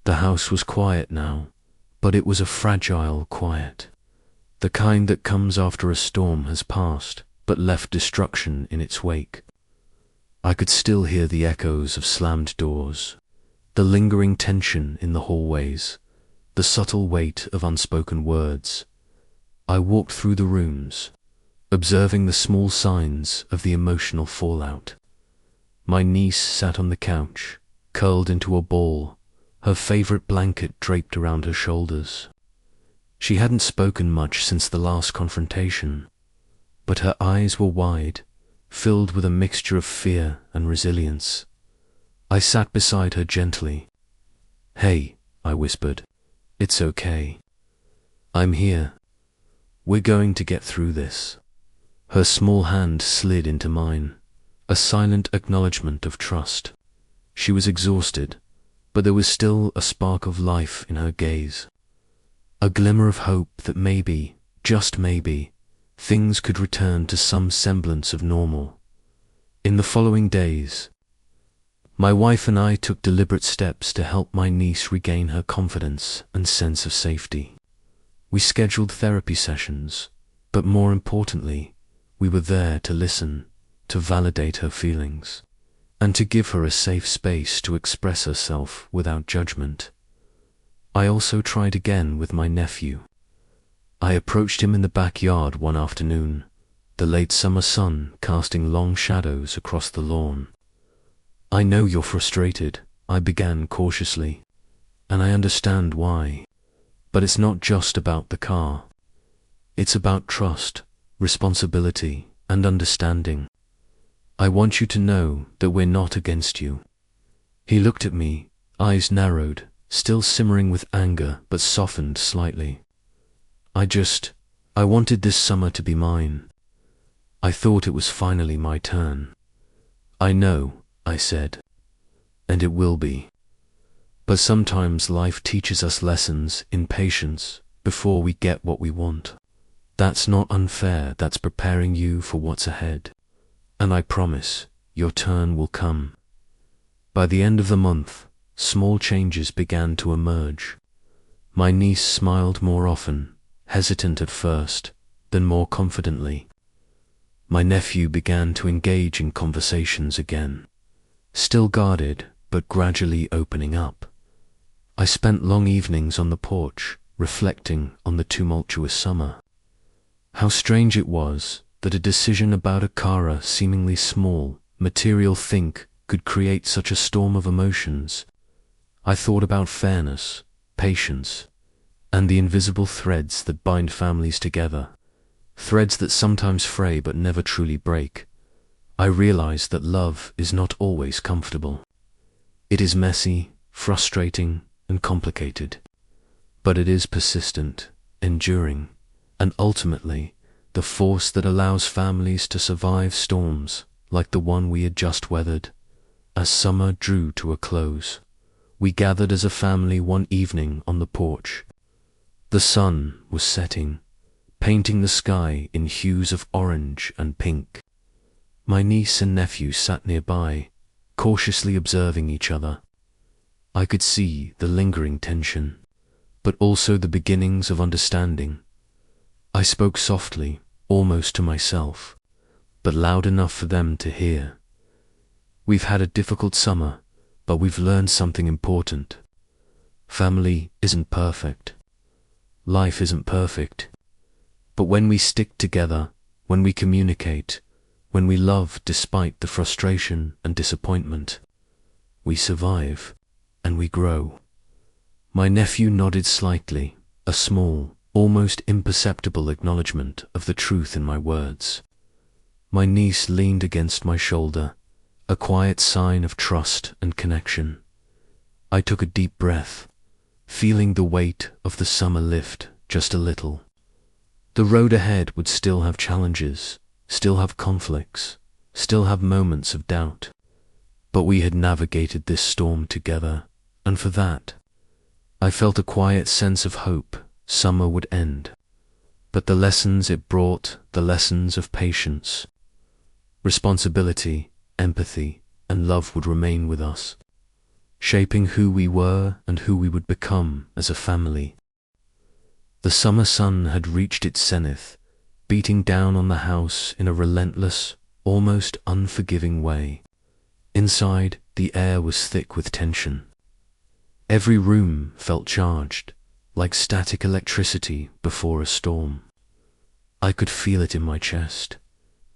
The house was quiet now, but it was a fragile quiet. The kind that comes after a storm has passed, but left destruction in its wake. I could still hear the echoes of slammed doors, the lingering tension in the hallways, the subtle weight of unspoken words. I walked through the rooms, observing the small signs of the emotional fallout. My niece sat on the couch, curled into a ball, her favorite blanket draped around her shoulders. She hadn't spoken much since the last confrontation, but her eyes were wide, filled with a mixture of fear and resilience. I sat beside her gently. "Hey," I whispered, "it's okay. I'm here. We're going to get through this." Her small hand slid into mine, a silent acknowledgement of trust. She was exhausted, but there was still a spark of life in her gaze. A glimmer of hope that maybe, just maybe, things could return to some semblance of normal. In the following days, my wife and I took deliberate steps to help my niece regain her confidence and sense of safety. We scheduled therapy sessions, but more importantly, we were there to listen, to validate her feelings, and to give her a safe space to express herself without judgment. I also tried again with my nephew. I approached him in the backyard one afternoon, the late summer sun casting long shadows across the lawn. "I know you're frustrated," I began cautiously, "and I understand why. But it's not just about the car. It's about trust, responsibility, and understanding. I want you to know that we're not against you." He looked at me, eyes narrowed, still simmering with anger but softened slightly. I wanted this summer to be mine. I thought it was finally my turn." "I know," I said, "and it will be. But sometimes life teaches us lessons in patience before we get what we want. That's not unfair, that's preparing you for what's ahead. And I promise, your turn will come." By the end of the month, small changes began to emerge. My niece smiled more often, hesitant at first, then more confidently. My nephew began to engage in conversations again, still guarded, but gradually opening up. I spent long evenings on the porch, reflecting on the tumultuous summer. How strange it was that a decision about a Kara seemingly small, material thing could create such a storm of emotions. I thought about fairness, patience, and the invisible threads that bind families together, threads that sometimes fray but never truly break. I realized that love is not always comfortable. It is messy, frustrating, and complicated, but it is persistent, enduring, and ultimately the force that allows families to survive storms like the one we had just weathered. As summer drew to a close, we gathered as a family one evening on the porch. The sun was setting, painting the sky in hues of orange and pink. My niece and nephew sat nearby, cautiously observing each other. I could see the lingering tension, but also the beginnings of understanding. I spoke softly, almost to myself, but loud enough for them to hear. "We've had a difficult summer, but we've learned something important. Family isn't perfect. Life isn't perfect. But when we stick together, when we communicate, when we love despite the frustration and disappointment, we survive and we grow." My nephew nodded slightly, a small, almost imperceptible acknowledgement of the truth in my words. My niece leaned against my shoulder, a quiet sign of trust and connection. I took a deep breath, feeling the weight of the summer lift just a little. The road ahead would still have challenges, still have conflicts, still have moments of doubt. But we had navigated this storm together, and for that, I felt a quiet sense of hope. Summer would end, but the lessons it brought, the lessons of patience, responsibility, empathy, and love would remain with us. shaping who we were and who we would become as a family. The summer sun had reached its zenith, beating down on the house in a relentless, almost unforgiving way. Inside, the air was thick with tension. Every room felt charged, like static electricity before a storm. I could feel it in my chest,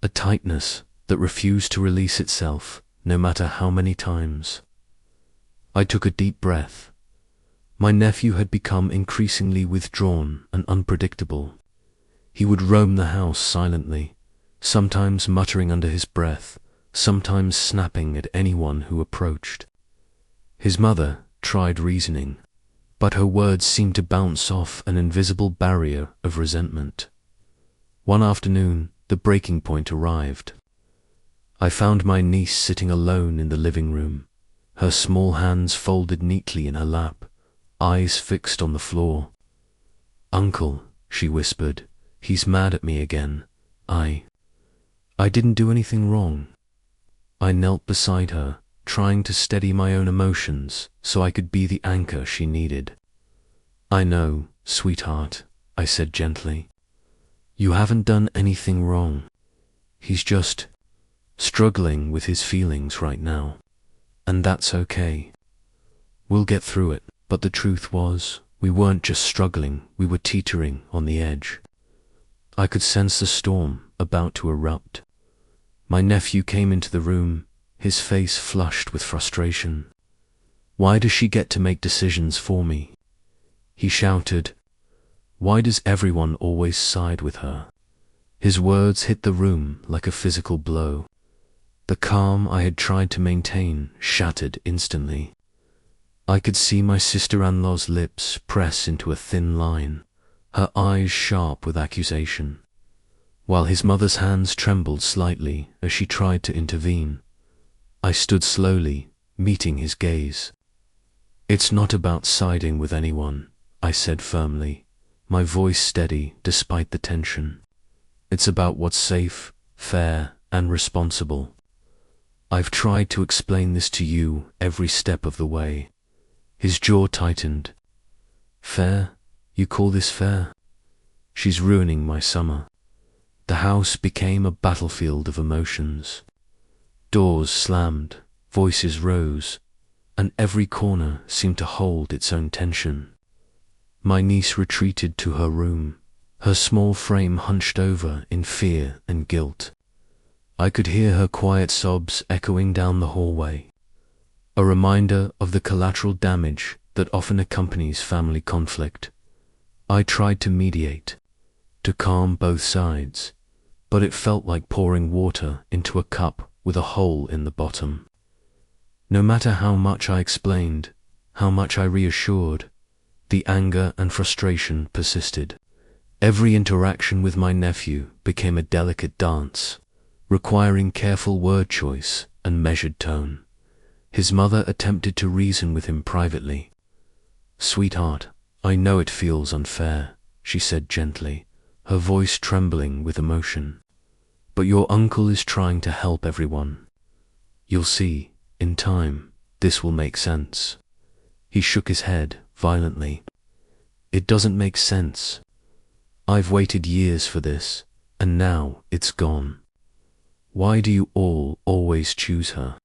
a tightness that refused to release itself, no matter how many times. I took a deep breath. My nephew had become increasingly withdrawn and unpredictable. He would roam the house silently, sometimes muttering under his breath, sometimes snapping at anyone who approached. His mother tried reasoning, but her words seemed to bounce off an invisible barrier of resentment. One afternoon, the breaking point arrived. I found my niece sitting alone in the living room, her small hands folded neatly in her lap, eyes fixed on the floor. "Uncle," she whispered, "he's mad at me again. I didn't do anything wrong." I knelt beside her, trying to steady my own emotions so I could be the anchor she needed. "I know, sweetheart," I said gently. "You haven't done anything wrong. He's just struggling with his feelings right now. And that's okay. We'll get through it." But the truth was, we weren't just struggling, we were teetering on the edge. I could sense the storm about to erupt. My nephew came into the room, his face flushed with frustration. "Why does she get to make decisions for me?" he shouted. "Why does everyone always side with her?" His words hit the room like a physical blow. The calm I had tried to maintain shattered instantly. I could see my sister-in-law's lips press into a thin line, her eyes sharp with accusation, while his mother's hands trembled slightly as she tried to intervene. I stood slowly, meeting his gaze. "It's not about siding with anyone," I said firmly, my voice steady despite the tension. "It's about what's safe, fair, and responsible. I've tried to explain this to you every step of the way." His jaw tightened. "Fair? You call this fair? She's ruining my summer." The house became a battlefield of emotions. Doors slammed, voices rose, and every corner seemed to hold its own tension. My niece retreated to her room, her small frame hunched over in fear and guilt. I could hear her quiet sobs echoing down the hallway, a reminder of the collateral damage that often accompanies family conflict. I tried to mediate, to calm both sides, but it felt like pouring water into a cup with a hole in the bottom. No matter how much I explained, how much I reassured, the anger and frustration persisted. Every interaction with my nephew became a delicate dance, requiring careful word choice and measured tone. His mother attempted to reason with him privately. "Sweetheart, I know it feels unfair," she said gently, her voice trembling with emotion. "But your uncle is trying to help everyone. You'll see, in time, this will make sense." He shook his head violently. "It doesn't make sense. I've waited years for this, and now it's gone. Why do you all always choose her?"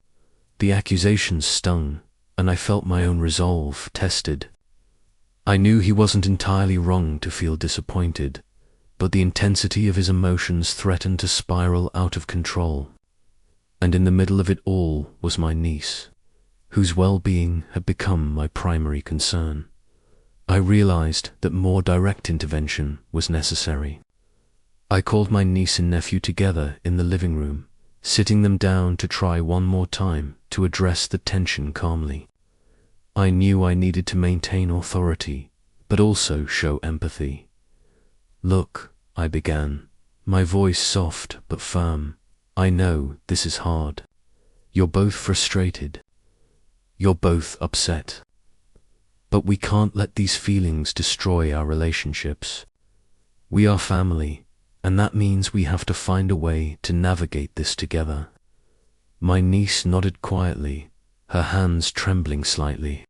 The accusations stung, and I felt my own resolve tested. I knew he wasn't entirely wrong to feel disappointed, but the intensity of his emotions threatened to spiral out of control. And in the middle of it all was my niece, whose well-being had become my primary concern. I realized that more direct intervention was necessary. I called my niece and nephew together in the living room, sitting them down to try one more time to address the tension calmly. I knew I needed to maintain authority, but also show empathy. "Look," I began, my voice soft but firm, "I know this is hard. You're both frustrated. You're both upset. But we can't let these feelings destroy our relationships. We are family, and that means we have to find a way to navigate this together." My niece nodded quietly, her hands trembling slightly.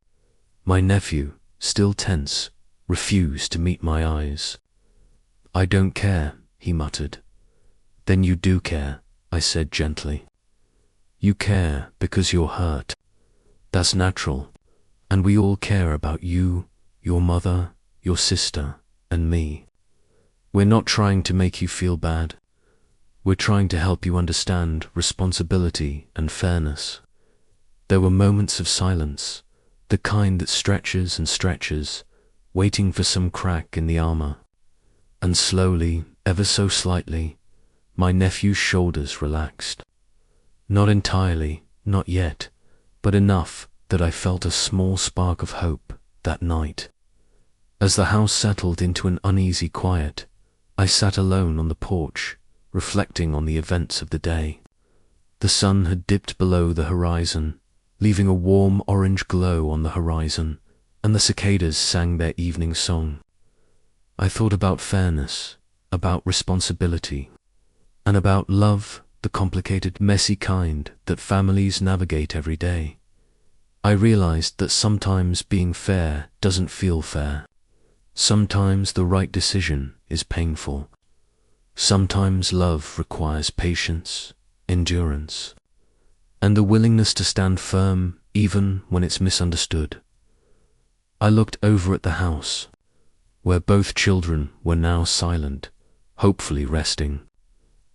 My nephew, still tense, refused to meet my eyes. "I don't care," he muttered. "Then you do care," I said gently. "You care because you're hurt. That's natural, and we all care about you, your mother, your sister, and me. We're not trying to make you feel bad. We're trying to help you understand responsibility and fairness." There were moments of silence, the kind that stretches and stretches, waiting for some crack in the armor. And slowly, ever so slightly, my nephew's shoulders relaxed. Not entirely, not yet, but enough that I felt a small spark of hope that night. As the house settled into an uneasy quiet, I sat alone on the porch, reflecting on the events of the day. The sun had dipped below the horizon, leaving a warm orange glow on the horizon, and the cicadas sang their evening song. I thought about fairness, about responsibility, and about love, the complicated, messy kind that families navigate every day. I realized that sometimes being fair doesn't feel fair. Sometimes the right decision is painful. Sometimes love requires patience, endurance, and the willingness to stand firm even when it's misunderstood. I looked over at the house, where both children were now silent, hopefully resting,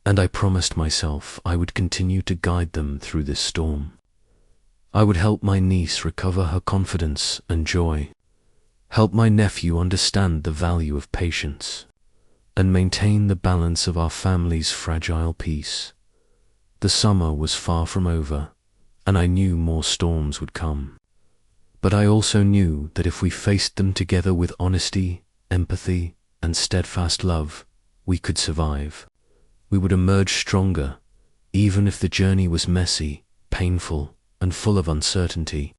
and I promised myself I would continue to guide them through this storm. I would help my niece recover her confidence and joy, help my nephew understand the value of patience, and maintain the balance of our family's fragile peace. The summer was far from over, and I knew more storms would come. But I also knew that if we faced them together with honesty, empathy, and steadfast love, we could survive. We would emerge stronger, even if the journey was messy, painful, and full of uncertainty.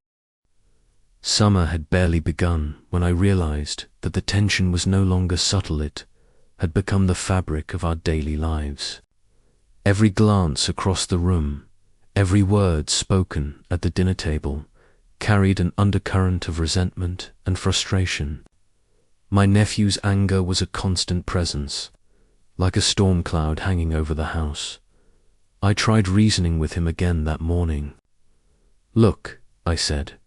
Summer had barely begun when I realized that the tension was no longer subtle. It had become the fabric of our daily lives. Every glance across the room, every word spoken at the dinner table, carried an undercurrent of resentment and frustration. My nephew's anger was a constant presence, like a storm cloud hanging over the house. I tried reasoning with him again that morning. "Look," I said,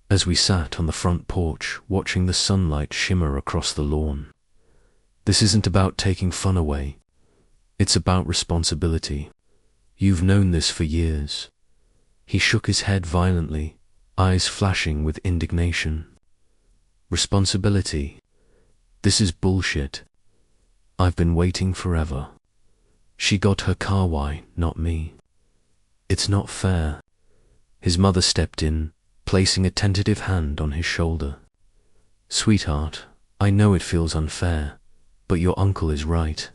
as we sat on the front porch watching the sunlight shimmer across the lawn. "This isn't about taking fun away. It's about responsibility. You've known this for years." He shook his head violently, eyes flashing with indignation. "Responsibility? This is bullshit. I've been waiting forever. She got her car, why not me? It's not fair." His mother stepped in, placing a tentative hand on his shoulder. "Sweetheart, I know it feels unfair, but your uncle is right.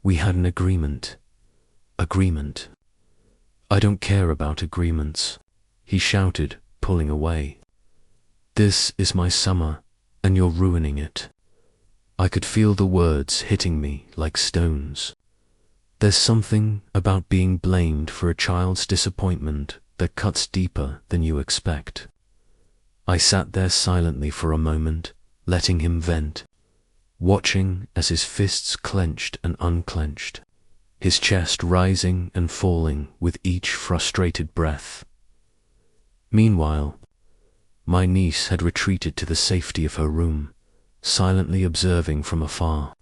We had an agreement." "Agreement? I don't care about agreements," he shouted, pulling away. "This is my summer, and you're ruining it." I could feel the words hitting me like stones. There's something about being blamed for a child's disappointment that cuts deeper than you expect. I sat there silently for a moment, letting him vent, watching as his fists clenched and unclenched, his chest rising and falling with each frustrated breath. Meanwhile, my niece had retreated to the safety of her room, silently observing from afar.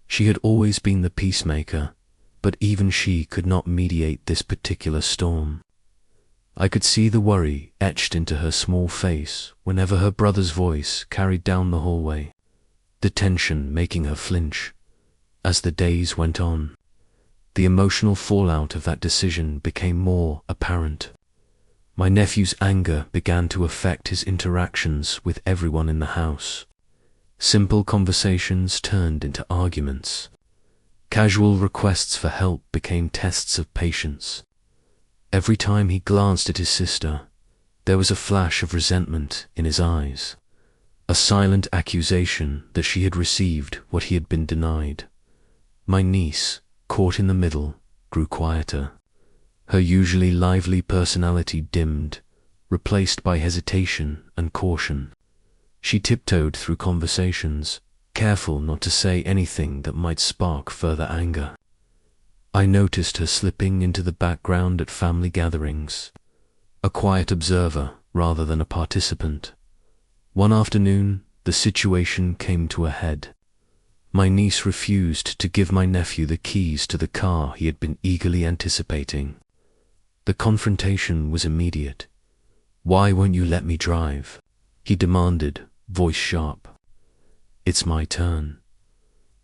She had always been the peacemaker, but even she could not mediate this particular storm. I could see the worry etched into her small face whenever her brother's voice carried down the hallway, the tension making her flinch. As the days went on, the emotional fallout of that decision became more apparent. My nephew's anger began to affect his interactions with everyone in the house. Simple conversations turned into arguments. Casual requests for help became tests of patience. Every time he glanced at his sister, there was a flash of resentment in his eyes, a silent accusation that she had received what he had been denied. My niece, caught in the middle, grew quieter. Her usually lively personality dimmed, replaced by hesitation and caution. She tiptoed through conversations, careful not to say anything that might spark further anger. I noticed her slipping into the background at family gatherings, a quiet observer rather than a participant. One afternoon, the situation came to a head. My niece refused to give my nephew the keys to the car he had been eagerly anticipating. The confrontation was immediate. "Why won't you let me drive?" he demanded, voice sharp. "It's my turn."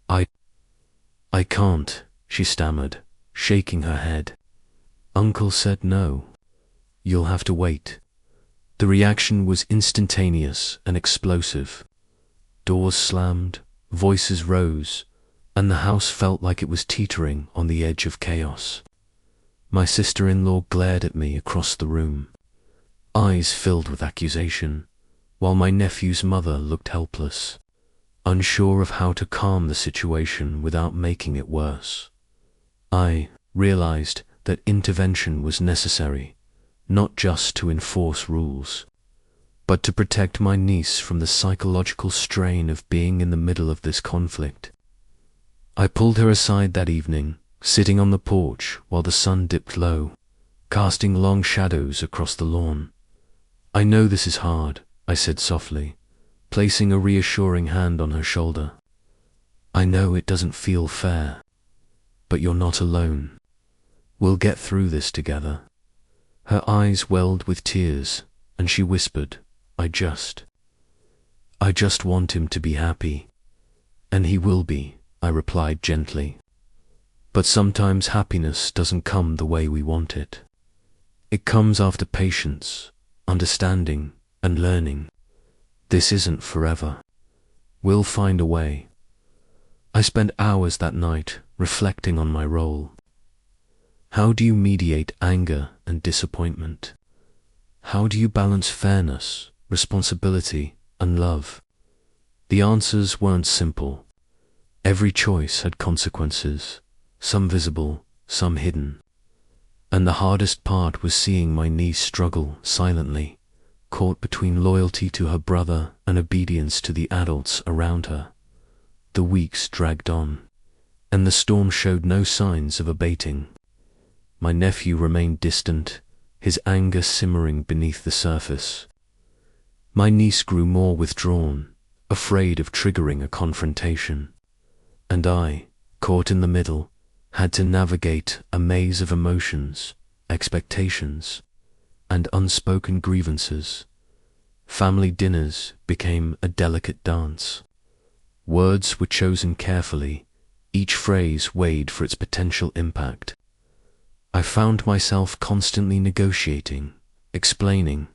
I can't," she stammered, shaking her head. "Uncle said no. You'll have to wait." The reaction was instantaneous and explosive. Doors slammed, voices rose, and the house felt like it was teetering on the edge of chaos. My sister-in-law glared at me across the room, eyes filled with accusation, while my nephew's mother looked helpless, unsure of how to calm the situation without making it worse. I realized that intervention was necessary, not just to enforce rules, but to protect my niece from the psychological strain of being in the middle of this conflict. I pulled her aside that evening, sitting on the porch while the sun dipped low, casting long shadows across the lawn. "I know this is hard," I said softly, placing a reassuring hand on her shoulder. "I know it doesn't feel fair, but you're not alone. We'll get through this together." Her eyes welled with tears, and she whispered, I just want him to be happy." "And he will be," I replied gently. "But sometimes happiness doesn't come the way we want it. It comes after patience, understanding, and learning. This isn't forever. We'll find a way." I spent hours that night reflecting on my role. How do you mediate anger and disappointment? How do you balance fairness, responsibility, and love? The answers weren't simple. Every choice had consequences, some visible, some hidden. And the hardest part was seeing my niece struggle silently, caught between loyalty to her brother and obedience to the adults around her. The weeks dragged on, and the storm showed no signs of abating. My nephew remained distant, his anger simmering beneath the surface. My niece grew more withdrawn, afraid of triggering a confrontation. And I, caught in the middle, had to navigate a maze of emotions, expectations, and unspoken grievances. Family dinners became a delicate dance. Words were chosen carefully, each phrase weighed for its potential impact. I found myself constantly negotiating, explaining,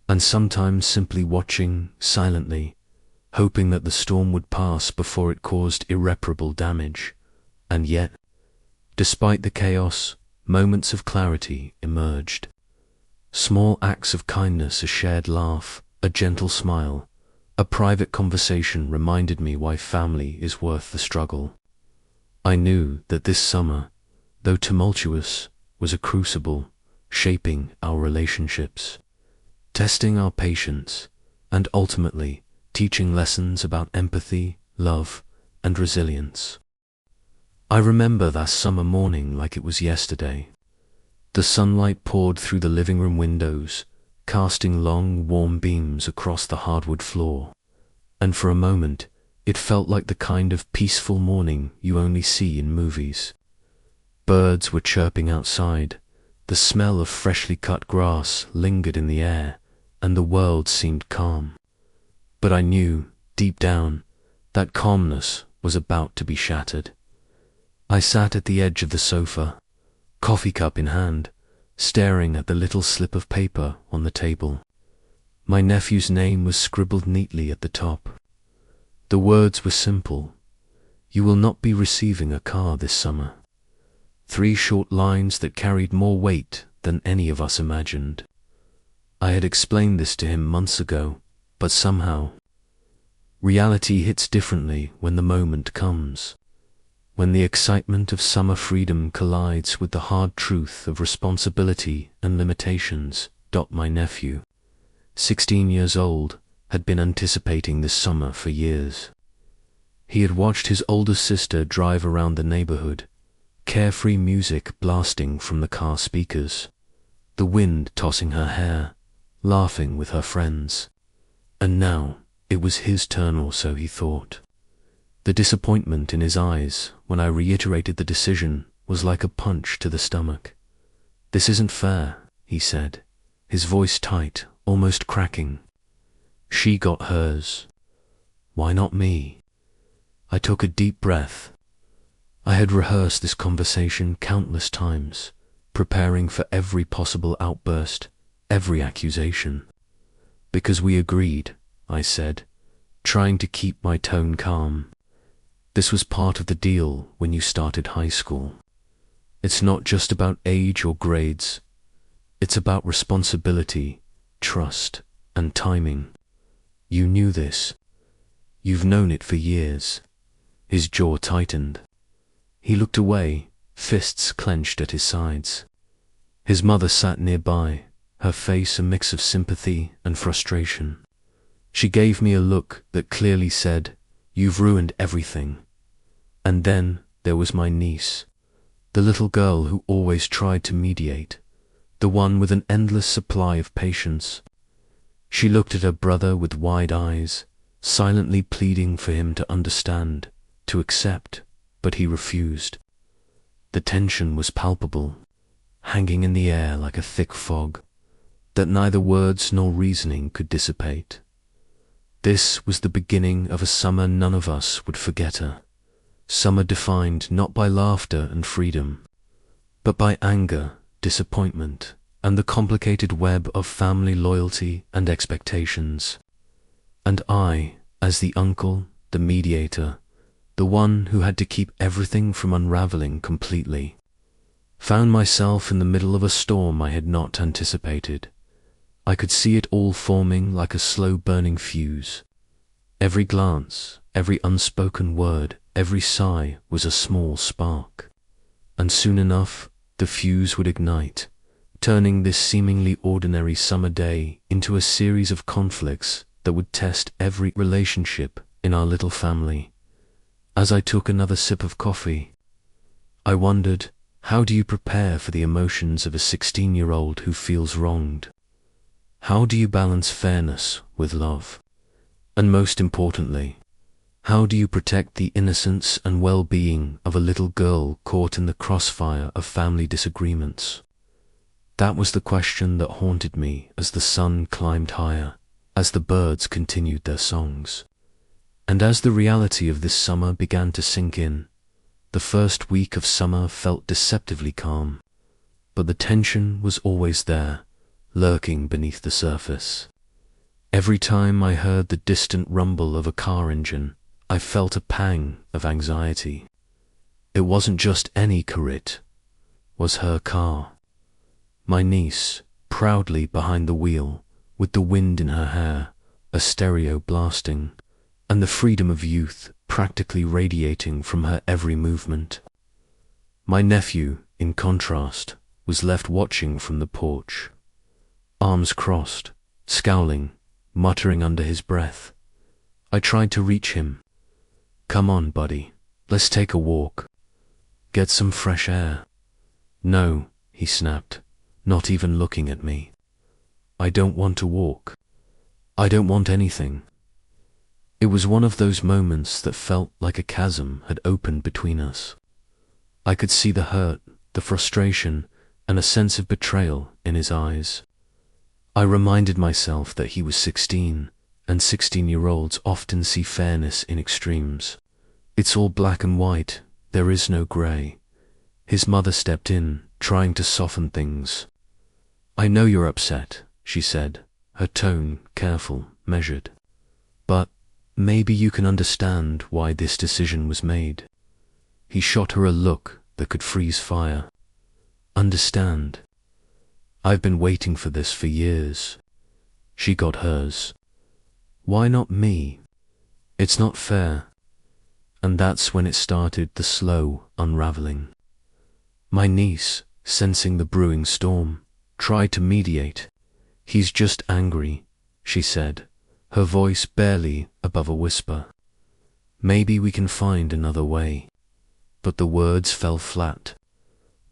and sometimes simply watching silently, hoping that the storm would pass before it caused irreparable damage. And yet, despite the chaos, moments of clarity emerged. Small acts of kindness, a shared laugh, a gentle smile, a private conversation reminded me why family is worth the struggle. I knew that this summer, though tumultuous, was a crucible, shaping our relationships, testing our patience, and ultimately teaching lessons about empathy, love, and resilience. I remember that summer morning like it was yesterday. The sunlight poured through the living room windows, casting long, warm beams across the hardwood floor, and for a moment it felt like the kind of peaceful morning you only see in movies. Birds were chirping outside, the smell of freshly cut grass lingered in the air, and the world seemed calm. But I knew, deep down, that calmness was about to be shattered. I sat at the edge of the sofa, coffee cup in hand, staring at the little slip of paper on the table. My nephew's name was scribbled neatly at the top. The words were simple. "You will not be receiving a car this summer." 3 short lines that carried more weight than any of us imagined. I had explained this to him months ago, but somehow, reality hits differently when the moment comes. When the excitement of summer freedom collides with the hard truth of responsibility and limitations. My nephew 16 years old, had been anticipating this summer for years. He had watched his older sister drive around the neighborhood, carefree music blasting from the car speakers, the wind tossing her hair, laughing with her friends. And now it was his turn, or so he thought. The disappointment in his eyes when I reiterated the decision was like a punch to the stomach. "This isn't fair," he said, his voice tight, almost cracking. "She got hers. Why not me?" I took a deep breath. I had rehearsed this conversation countless times, preparing for every possible outburst, every accusation. "Because we agreed," I said, trying to keep my tone calm. "This was part of the deal when you started high school. It's not just about age or grades. It's about responsibility, trust, and timing. You knew this. You've known it for years." His jaw tightened. He looked away, fists clenched at his sides. His mother sat nearby, her face a mix of sympathy and frustration. She gave me a look that clearly said, "You've ruined everything." And then there was my niece, the little girl who always tried to mediate, the one with an endless supply of patience. She looked at her brother with wide eyes, silently pleading for him to understand, to accept, but he refused. The tension was palpable, hanging in the air like a thick fog, that neither words nor reasoning could dissipate. This was the beginning of a summer none of us would forget her. Summer defined not by laughter and freedom, but by anger, disappointment, and the complicated web of family loyalty and expectations. And I, as the uncle, the mediator, the one who had to keep everything from unraveling completely, found myself in the middle of a storm I had not anticipated. I could see it all forming like a slow-burning fuse. Every glance, every unspoken word, every sigh was a small spark. And soon enough, the fuse would ignite, turning this seemingly ordinary summer day into a series of conflicts that would test every relationship in our little family. As I took another sip of coffee, I wondered, how do you prepare for the emotions of a 16-year-old who feels wronged? How do you balance fairness with love? And most importantly, how do you protect the innocence and well-being of a little girl caught in the crossfire of family disagreements? That was the question that haunted me as the sun climbed higher, as the birds continued their songs. And as the reality of this summer began to sink in, the first week of summer felt deceptively calm, but the tension was always there, lurking beneath the surface. Every time I heard the distant rumble of a car engine, I felt a pang of anxiety. It wasn't just any car, it was her car. My niece, proudly behind the wheel, with the wind in her hair, a stereo blasting, and the freedom of youth practically radiating from her every movement. My nephew, in contrast, was left watching from the porch, arms crossed, scowling, muttering under his breath. I tried to reach him. "Come on, buddy, let's take a walk. Get some fresh air." "No," he snapped, not even looking at me. "I don't want to walk. I don't want anything." It was one of those moments that felt like a chasm had opened between us. I could see the hurt, the frustration, and a sense of betrayal in his eyes. I reminded myself that he was 16, and 16-year-olds often see fairness in extremes. It's all black and white, there is no grey. His mother stepped in, trying to soften things. "I know you're upset," she said, her tone careful, measured. "But maybe you can understand why this decision was made." He shot her a look that could freeze fire. "Understand? I've been waiting for this for years." She got hers. "Why not me? It's not fair." And that's when it started, the slow unraveling. My niece, sensing the brewing storm, tried to mediate. "He's just angry. she said, her voice barely above a whisper. Maybe we can find another way. But the words fell flat.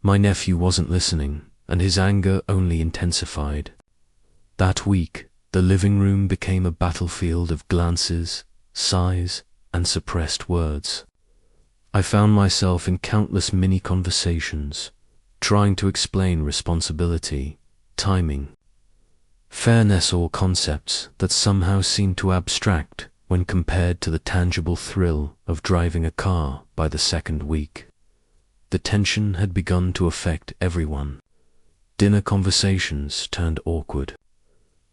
My nephew wasn't listening, and his anger only intensified. That week, the living room became a battlefield of glances, sighs, and suppressed words. I found myself in countless mini-conversations, trying to explain responsibility, timing, fairness, all concepts that somehow seemed to abstract when compared to the tangible thrill of driving a car by the second week. The tension had begun to affect everyone. Dinner conversations turned awkward.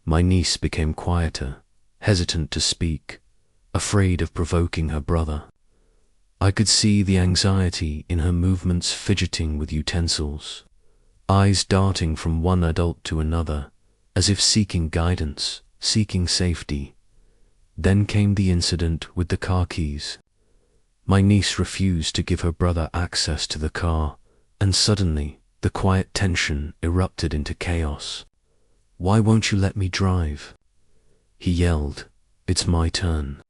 My niece became quieter, hesitant to speak, afraid of provoking her brother. I could see the anxiety in her movements, fidgeting with utensils, eyes darting from one adult to another, as if seeking guidance, seeking safety. Then came the incident with the car keys. My niece refused to give her brother access to the car, and suddenly the quiet tension erupted into chaos. "Why won't you let me drive?" he yelled. "It's my turn."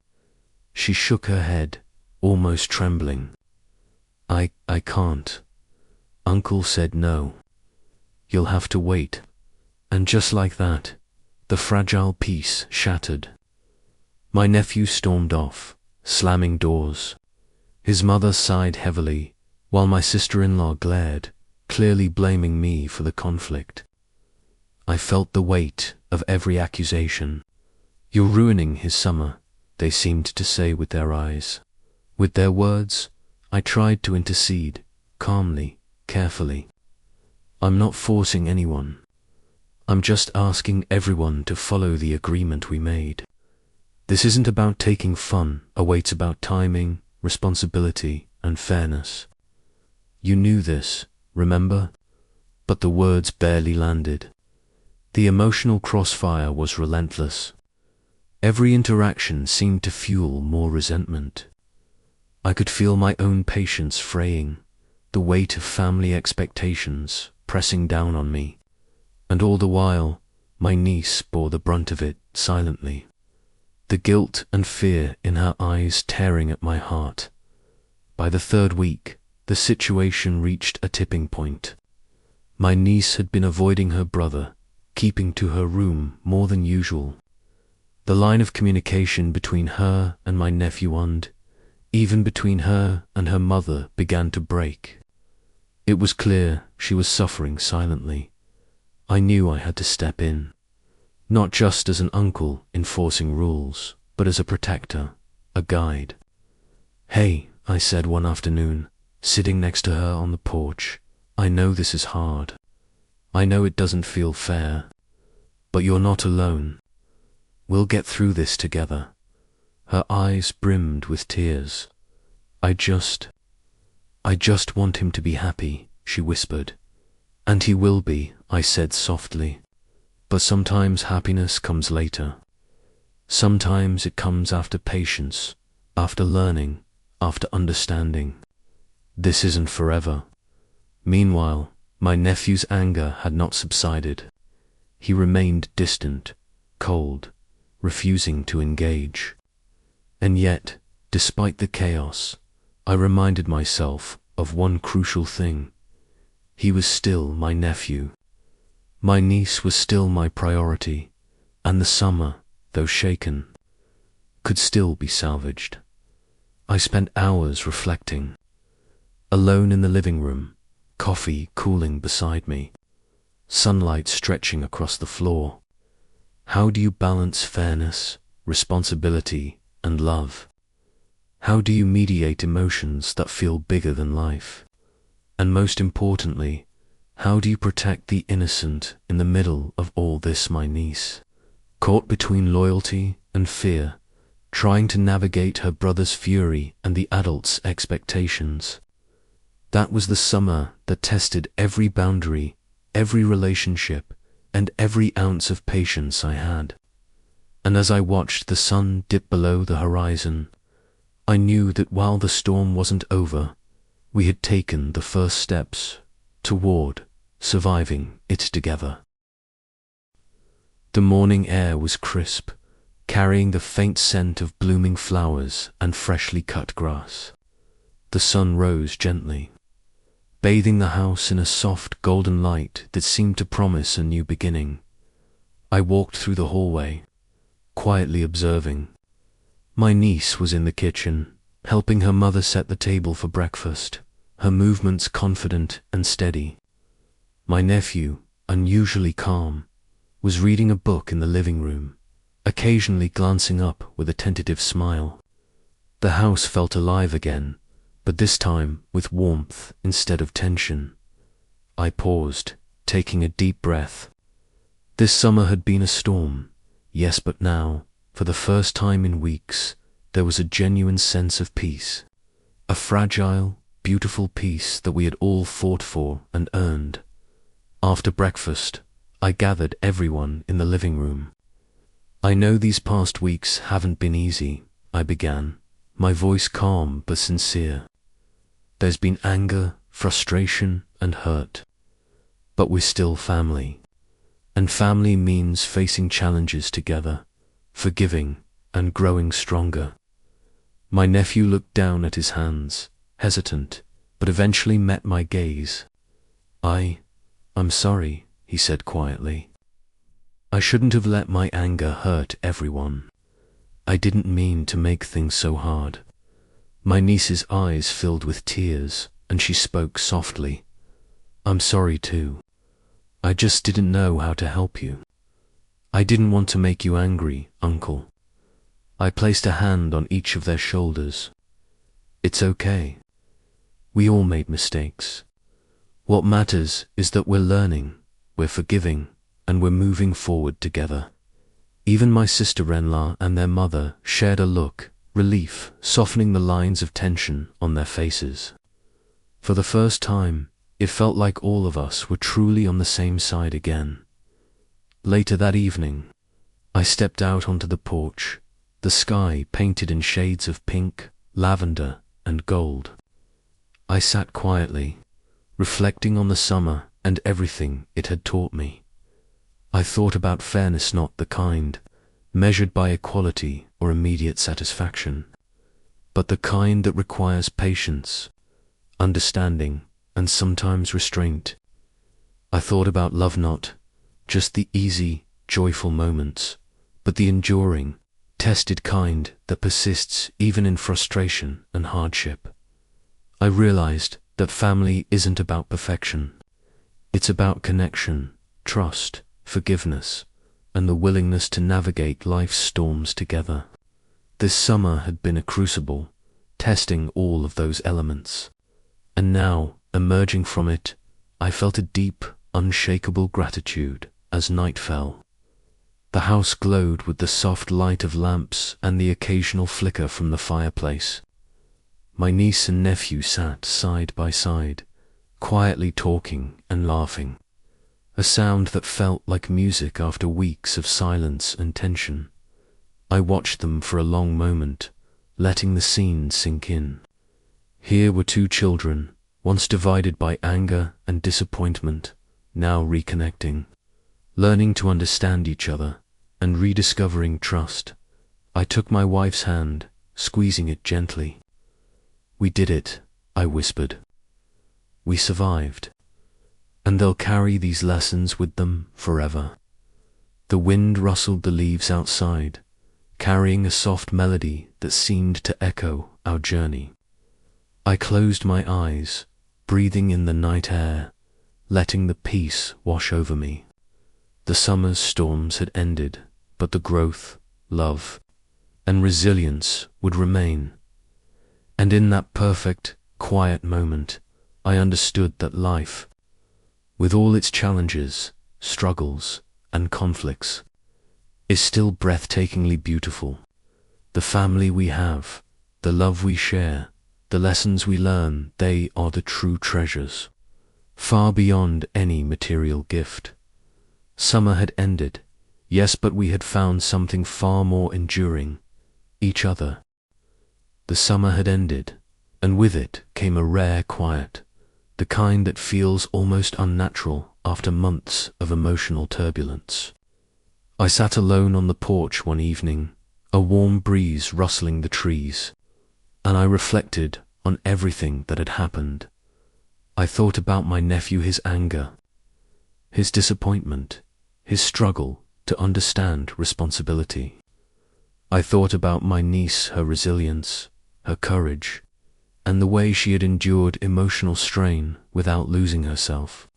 She shook her head, almost trembling. I can't. Uncle said no. You'll have to wait." And just like that, the fragile peace shattered. My nephew stormed off, slamming doors. His mother sighed heavily, while my sister-in-law glared, clearly blaming me for the conflict. I felt the weight of every accusation. "You're ruining his summer," they seemed to say with their eyes. With their words, I tried to intercede, calmly, carefully. "I'm not forcing anyone. I'm just asking everyone to follow the agreement we made. This isn't about taking fun away, it's about timing, responsibility, and fairness. You knew this, remember?" But the words barely landed. The emotional crossfire was relentless. Every interaction seemed to fuel more resentment. I could feel my own patience fraying, the weight of family expectations pressing down on me, and all the while, my niece bore the brunt of it silently, the guilt and fear in her eyes tearing at my heart. By the third week, the situation reached a tipping point. My niece had been avoiding her brother, keeping to her room more than usual. The line of communication between her and my nephew, and even between her and her mother, began to break. It was clear she was suffering silently. I knew I had to step in, not just as an uncle enforcing rules, but as a protector, a guide. "Hey," I said one afternoon, sitting next to her on the porch, "I know this is hard. I know it doesn't feel fair. But you're not alone. We'll get through this together." Her eyes brimmed with tears. I just want him to be happy," she whispered. "And he will be," I said softly. "But sometimes happiness comes later. Sometimes it comes after patience, after learning, after understanding. This isn't forever." Meanwhile, my nephew's anger had not subsided. He remained distant, cold, refusing to engage. And yet, despite the chaos, I reminded myself of one crucial thing. He was still my nephew. My niece was still my priority, and the summer, though shaken, could still be salvaged. I spent hours reflecting, alone in the living room, coffee cooling beside me, sunlight stretching across the floor. How do you balance fairness, responsibility, and love? How do you mediate emotions that feel bigger than life? And most importantly, how do you protect the innocent in the middle of all this? My niece, caught between loyalty and fear, trying to navigate her brother's fury and the adult's expectations. That was the summer that tested every boundary, every relationship, and every ounce of patience I had. And as I watched the sun dip below the horizon, I knew that while the storm wasn't over, we had taken the first steps toward surviving it together. The morning air was crisp, carrying the faint scent of blooming flowers and freshly cut grass. The sun rose gently, bathing the house in a soft golden light that seemed to promise a new beginning. I walked through the hallway, quietly observing. My niece was in the kitchen, helping her mother set the table for breakfast, her movements confident and steady. My nephew, unusually calm, was reading a book in the living room, occasionally glancing up with a tentative smile. The house felt alive again, but this time with warmth instead of tension. I paused, taking a deep breath. This summer had been a storm, yes, but now, for the first time in weeks, there was a genuine sense of peace. A fragile, beautiful peace that we had all fought for and earned. After breakfast, I gathered everyone in the living room. I know these past weeks haven't been easy, I began, my voice calm but sincere. There's been anger, frustration, and hurt. But we're still family. And family means facing challenges together, forgiving, and growing stronger. My nephew looked down at his hands, hesitant, but eventually met my gaze. I'm sorry, he said quietly. I shouldn't have let my anger hurt everyone. I didn't mean to make things so hard. My niece's eyes filled with tears, and she spoke softly. I'm sorry too. I just didn't know how to help you. I didn't want to make you angry, Uncle. I placed a hand on each of their shoulders. It's okay. We all made mistakes. What matters is that we're learning, we're forgiving, and we're moving forward together. Even my sister-in-law and their mother shared a look, relief softening the lines of tension on their faces. For the first time, it felt like all of us were truly on the same side again. Later that evening, I stepped out onto the porch, the sky painted in shades of pink, lavender, and gold. I sat quietly, reflecting on the summer and everything it had taught me. I thought about fairness, not the kind measured by equality or immediate satisfaction, but the kind that requires patience, understanding, and sometimes restraint. I thought about love, not just the easy, joyful moments, but the enduring, tested kind that persists even in frustration and hardship. I realized that family isn't about perfection. It's about connection, trust, forgiveness, and the willingness to navigate life's storms together. This summer had been a crucible, testing all of those elements. And now, emerging from it, I felt a deep, unshakable gratitude as night fell. The house glowed with the soft light of lamps and the occasional flicker from the fireplace. My niece and nephew sat side by side, quietly talking and laughing, a sound that felt like music after weeks of silence and tension. I watched them for a long moment, letting the scene sink in. Here were two children, once divided by anger and disappointment, now reconnecting, learning to understand each other and rediscovering trust. I took my wife's hand, squeezing it gently. We did it, I whispered. We survived. And they'll carry these lessons with them forever. The wind rustled the leaves outside, carrying a soft melody that seemed to echo our journey. I closed my eyes, breathing in the night air, letting the peace wash over me. The summer's storms had ended, but the growth, love, and resilience would remain. And in that perfect, quiet moment, I understood that life, with all its challenges, struggles, and conflicts, is still breathtakingly beautiful. The family we have, the love we share, the lessons we learn, they are the true treasures, far beyond any material gift. Summer had ended, yes, but we had found something far more enduring, each other. The summer had ended, and with it came a rare quiet, the kind that feels almost unnatural after months of emotional turbulence. I sat alone on the porch one evening, a warm breeze rustling the trees, and I reflected on everything that had happened. I thought about my nephew, his anger, his disappointment, his struggle to understand responsibility. I thought about my niece, her resilience, her courage, and the way she had endured emotional strain without losing herself.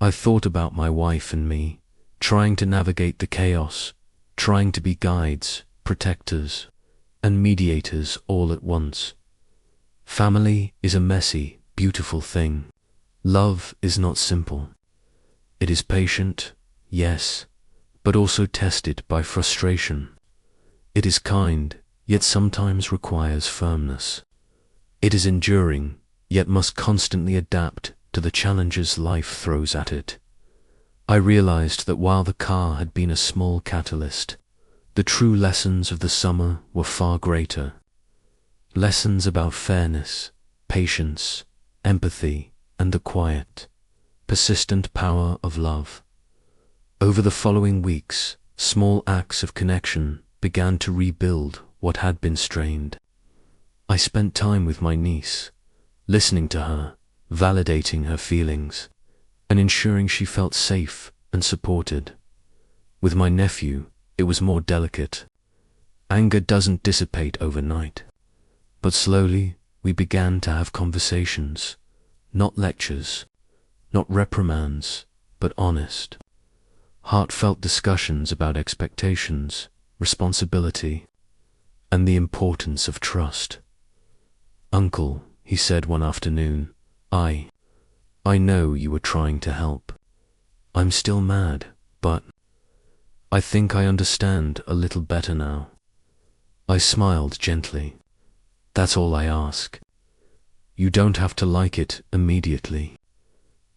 I thought about my wife and me, trying to navigate the chaos, trying to be guides, protectors, and mediators all at once. Family is a messy, beautiful thing. Love is not simple. It is patient, yes, but also tested by frustration. It is kind, yet sometimes requires firmness. It is enduring, yet must constantly adapt to the challenges life throws at it. I realized that while the car had been a small catalyst, the true lessons of the summer were far greater. Lessons about fairness, patience, empathy, and the quiet, persistent power of love. Over the following weeks, small acts of connection began to rebuild what had been strained. I spent time with my niece, listening to her, validating her feelings, and ensuring she felt safe and supported. With my nephew, it was more delicate. Anger doesn't dissipate overnight, but slowly we began to have conversations, not lectures, not reprimands, but honest, heartfelt discussions about expectations, responsibility, and the importance of trust. "Uncle," he said one afternoon, I know you were trying to help. I'm still mad, but I think I understand a little better now." I smiled gently. "That's all I ask. You don't have to like it immediately.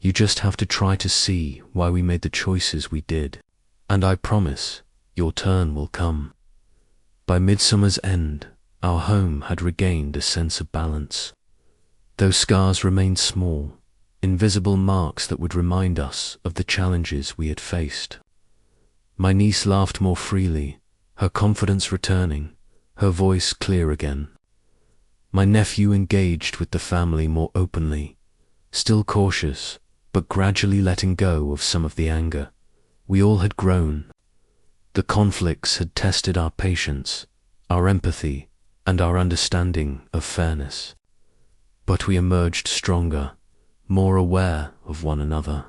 You just have to try to see why we made the choices we did. And I promise your turn will come." By midsummer's end, our home had regained a sense of balance. Those scars remained small, invisible marks that would remind us of the challenges we had faced. My niece laughed more freely, her confidence returning, her voice clear again. My nephew engaged with the family more openly, still cautious, but gradually letting go of some of the anger. We all had grown. The conflicts had tested our patience, our empathy, and our understanding of fairness. But we emerged stronger, more aware of one another,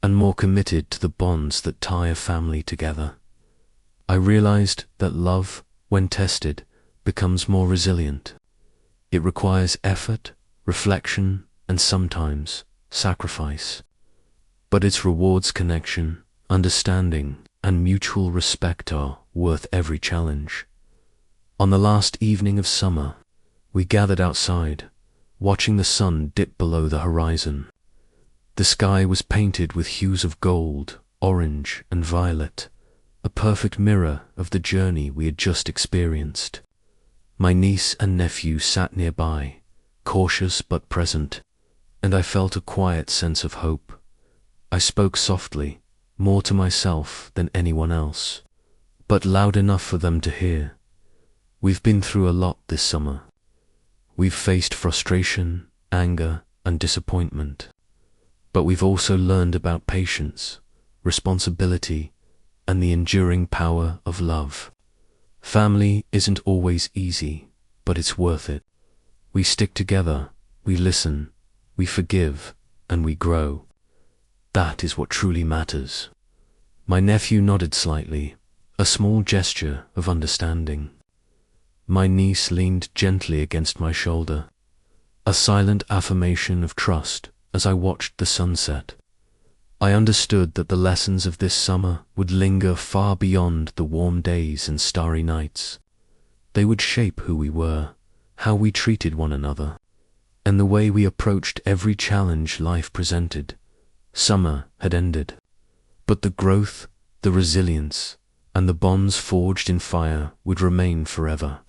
and more committed to the bonds that tie a family together. I realized that love, when tested, becomes more resilient. It requires effort, reflection, and sometimes sacrifice. But its rewards connection, understanding, and mutual respect are worth every challenge. On the last evening of summer, we gathered outside, watching the sun dip below the horizon. The sky was painted with hues of gold, orange, and violet, a perfect mirror of the journey we had just experienced. My niece and nephew sat nearby, cautious but present, and I felt a quiet sense of hope. I spoke softly, more to myself than anyone else, but loud enough for them to hear. We've been through a lot this summer. We've faced frustration, anger, and disappointment. But we've also learned about patience, responsibility, and the enduring power of love. Family isn't always easy, but it's worth it. We stick together, we listen, we forgive, and we grow. That is what truly matters. My nephew nodded slightly, a small gesture of understanding. My niece leaned gently against my shoulder, a silent affirmation of trust as I watched the sunset. I understood that the lessons of this summer would linger far beyond the warm days and starry nights. They would shape who we were, how we treated one another, and the way we approached every challenge life presented. Summer had ended, but the growth, the resilience, and the bonds forged in fire would remain forever.